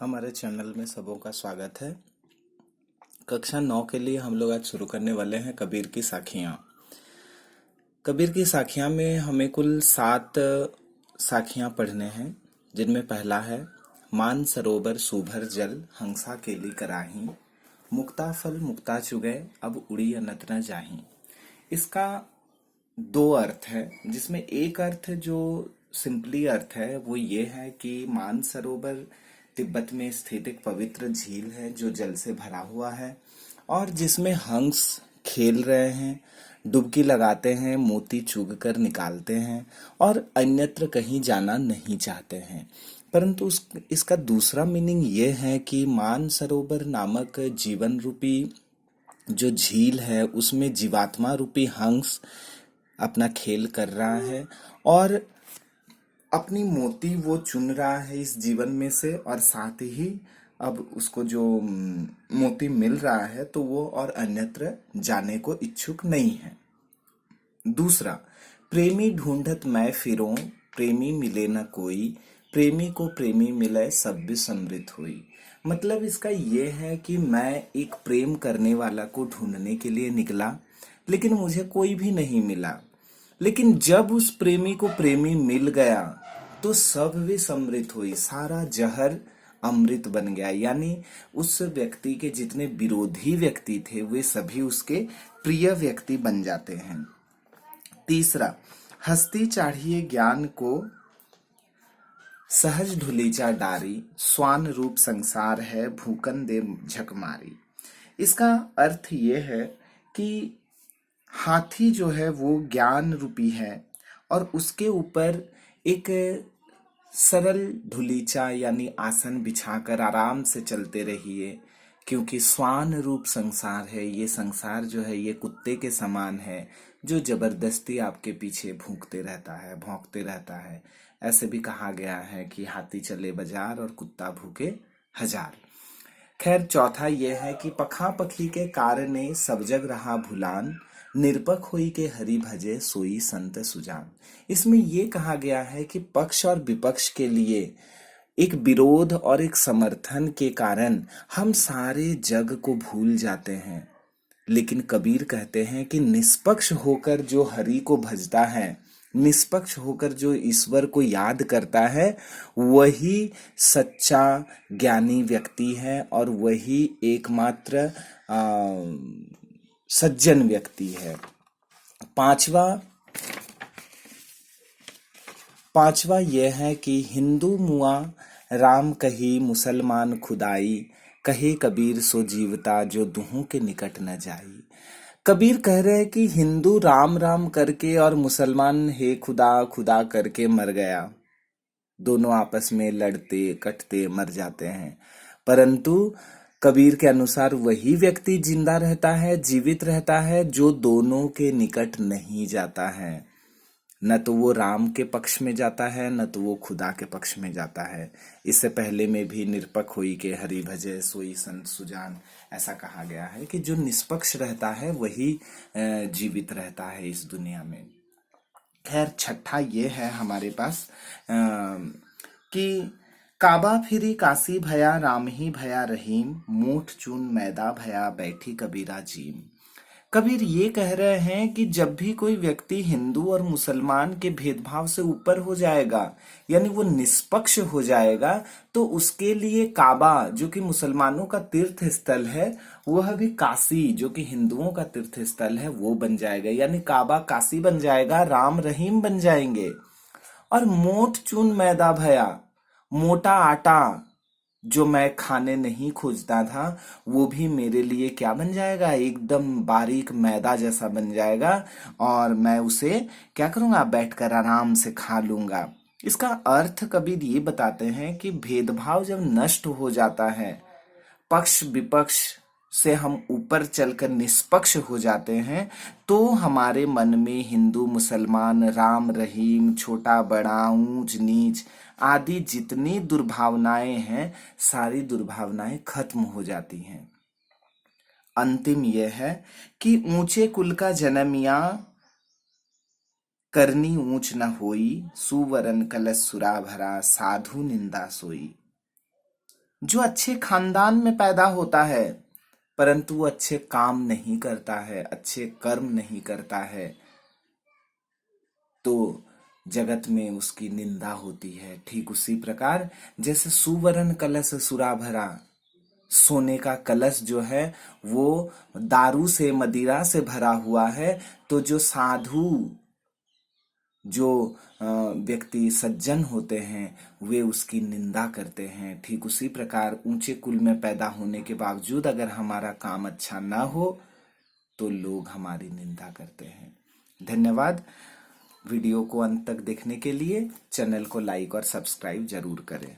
हमारे चैनल में सबों का स्वागत है। कक्षा 9 के लिए हम लोग आज शुरू करने वाले हैं कबीर की साखियाँ। कबीर की साखियाँ में हमें कुल 7 साखियाँ पढ़ने हैं, जिनमें पहला है मान सरोवर सुभर जल हंसा केली कराही, मुक्ता फल मुक्ता चुगै अब उड़ी अनत न जाही। इसका दो अर्थ है, जिसमें एक अर्थ जो सिंपली अर्थ है वो ये है कि मानसरोवर तिब्बत में स्थित एक पवित्र झील है जो जल से भरा हुआ है और जिसमें हंस खेल रहे हैं, डुबकी लगाते हैं, मोती चुग कर निकालते हैं और अन्यत्र कहीं जाना नहीं चाहते हैं। परंतु इसका दूसरा मीनिंग ये है कि मानसरोवर नामक जीवन रूपी जो झील है उसमें जीवात्मा रूपी हंस अपना खेल कर रहा है और अपनी मोती वो चुन रहा है इस जीवन में से, और साथ ही अब उसको जो मोती मिल रहा है तो वो और अन्यत्र जाने को इच्छुक नहीं है। दूसरा, प्रेमी ढूंढत मैं फिरूं, प्रेमी मिले न कोई, प्रेमी को प्रेमी मिले सब विस्मृत हुई। मतलब इसका ये है कि मैं एक प्रेम करने वाला को ढूंढने के लिए निकला, लेकिन मुझे कोई भी नहीं मिला। लेकिन जब उस प्रेमी को प्रेमी मिल गया तो सब विस्मृत हुई, सारा जहर अमृत बन गया। यानी उस व्यक्ति के जितने विरोधी व्यक्ति थे वे सभी उसके प्रिय व्यक्ति बन जाते हैं। तीसरा, हस्ती चाढ़िए ज्ञान को सहज ढुलीचा डारी, स्वान रूप संसार है भूकन दे झकमारी। इसका अर्थ ये है कि हाथी जो है वो ज्ञान रूपी है और उसके ऊपर एक सरल ढुलीचा यानी आसन बिछाकर आराम से चलते रहिए, क्योंकि स्वान रूप संसार है। ये संसार जो है ये कुत्ते के समान है जो जबरदस्ती आपके पीछे भौंकते रहता है, भौंकते रहता है। ऐसे भी कहा गया है कि हाथी चले बाजार और कुत्ता भूखे हजार। खैर, चौथा यह है कि पखा पखी के कारणे सब जग रहा भुलान, निरपक होई के हरि भजे सोई संत सुजान। इसमें यह कहा गया है कि पक्ष और विपक्ष के लिए एक विरोध और एक समर्थन के कारण हम सारे जग को भूल जाते हैं, लेकिन कबीर कहते हैं कि निष्पक्ष होकर जो हरि को भजता है, निष्पक्ष होकर जो ईश्वर को याद करता है, वही सच्चा ज्ञानी व्यक्ति है और वही एकमात्र सज्जन व्यक्ति है। पांचवा यह है कि हिंदू मुआ राम कही मुसलमान खुदाई, कहे कबीर सो जीवता जो दुहों के निकट न जाई। कबीर कह रहे हैं कि हिंदू राम राम करके और मुसलमान हे खुदा खुदा करके मर गया। दोनों आपस में लड़ते कटते मर जाते हैं, परंतु कबीर के अनुसार वही व्यक्ति जिंदा रहता है, जीवित रहता है, जो दोनों के निकट नहीं जाता है। न तो वो राम के पक्ष में जाता है, न तो वो खुदा के पक्ष में जाता है। इससे पहले में भी निरपक होई के हरि भजे सोई संत सुजान, ऐसा कहा गया है कि जो निष्पक्ष रहता है वही जीवित रहता है इस दुनिया में। खैर, छठा ये है हमारे पास कि काबा फिरी काशी भया राम ही भया रहीम, मूठ चून मैदा भया बैठी कबीरा जीम। कबीर ये कह रहे हैं कि जब भी कोई व्यक्ति हिंदू और मुसलमान के भेदभाव से ऊपर हो जाएगा, यानी वो निष्पक्ष हो जाएगा, तो उसके लिए काबा जो कि मुसलमानों का तीर्थ स्थल है, वह भी काशी जो कि हिंदुओं का तीर्थ स्थल है वो बन जाएगा। यानी काबा काशी बन जाएगा, राम रहीम बन जाएंगे। और मोठ चून मैदा भया, मोटा आटा जो मैं खाने नहीं खोजता था वो भी मेरे लिए क्या बन जाएगा, एकदम बारीक मैदा जैसा बन जाएगा और मैं उसे क्या करूंगा, बैठकर आराम से खा लूंगा। इसका अर्थ कबीर ये बताते हैं कि भेदभाव जब नष्ट हो जाता है, पक्ष विपक्ष से हम ऊपर चलकर निष्पक्ष हो जाते हैं, तो हमारे मन में हिंदू मुसलमान राम रहीम छोटा बड़ा ऊंच नीच आदि जितनी दुर्भावनाएं हैं, सारी दुर्भावनाएं खत्म हो जाती हैं। अंतिम यह है कि ऊंचे कुल का जन्मिया करनी ऊंच न होई, सुवरन कलश सुरा भरा साधु निंदा सोई। जो अच्छे खानदान में पैदा होता है परंतु वो अच्छे काम नहीं करता है, अच्छे कर्म नहीं करता है, तो जगत में उसकी निंदा होती है। ठीक उसी प्रकार जैसे सुवर्ण कलश सुरा भरा, सोने का कलश जो है वो दारू से, मदिरा से भरा हुआ है, तो जो साधु, जो व्यक्ति सज्जन होते हैं वे उसकी निंदा करते हैं। ठीक उसी प्रकार ऊंचे कुल में पैदा होने के बावजूद अगर हमारा काम अच्छा ना हो तो लोग हमारी निंदा करते हैं। धन्यवाद। वीडियो को अंत तक देखने के लिए चैनल को लाइक और सब्सक्राइब जरूर करें।